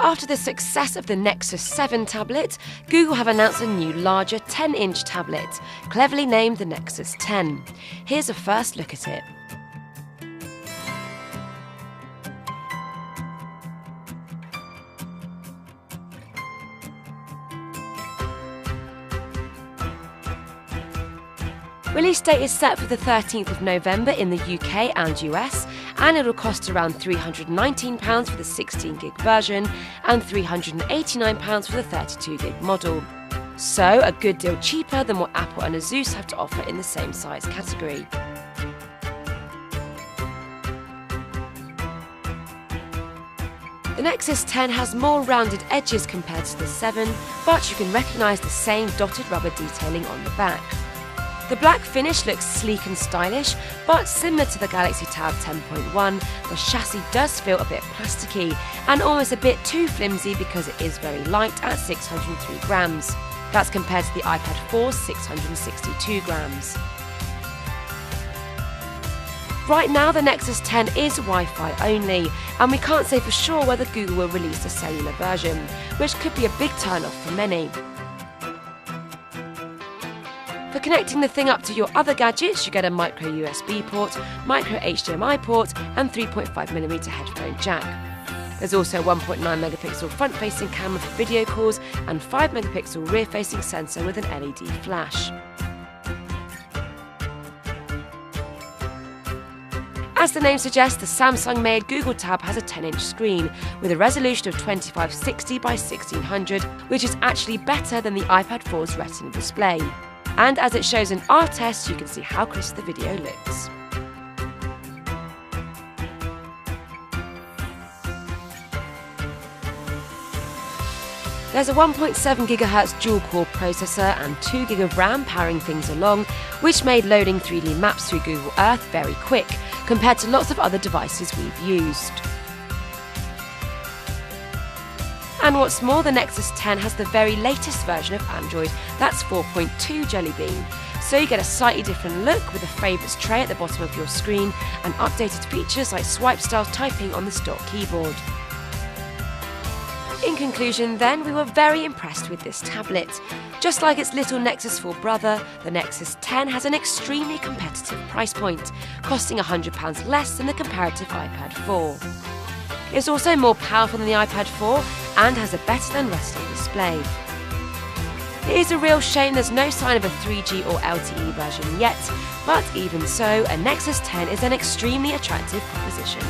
After the success of the Nexus 7 tablet, Google have announced a new, larger 10-inch tablet, cleverly named the Nexus 10. Here's a first look at it. Release date is set for the 13th of November in the UK and US, and it will cost around £319 for the 16GB version and £389 for the 32GB model. So, a good deal cheaper than what Apple and Asus have to offer in the same size category. The Nexus 10 has more rounded edges compared to the 7, but you can recognise the same dotted rubber detailing on the back. The black finish looks sleek and stylish, but similar to the Galaxy Tab 10.1, the chassis does feel a bit plasticky and almost a bit too flimsy because it is very light at 603 grams. That's compared to the iPad 4's 662 grams. Right now, the Nexus 10 is Wi-Fi only, and we can't say for sure whether Google will release a cellular version, which could be a big turn-off for many. For connecting the thing up to your other gadgets, you get a micro USB port, micro HDMI port and 3.5mm headphone jack. There's also a 1.9 megapixel front-facing camera for video calls and 5 megapixel rear-facing sensor with an LED flash. As the name suggests, the Samsung-made Google Tab has a 10-inch screen with a resolution of 2560 by 1600, which is actually better than the iPad 4's Retina display. And as it shows in our test, you can see how crisp the video looks. There's a 1.7 GHz dual-core processor and 2 GB of RAM powering things along, which made loading 3D maps through Google Earth very quick, compared to lots of other devices we've used. And what's more, the Nexus 10 has the very latest version of Android, that's 4.2 Jelly Bean. So you get a slightly different look with a favourites tray at the bottom of your screen and updated features like swipe-style typing on the stock keyboard. In conclusion then, we were very impressed with this tablet. Just like its little Nexus 4 brother, the Nexus 10 has an extremely competitive price point, costing £100 less than the comparative iPad 4. It's also more powerful than the iPad 4 and has a better than Retina display. It is a real shame there's no sign of a 3G or LTE version yet, but even so, a Nexus 10 is an extremely attractive proposition.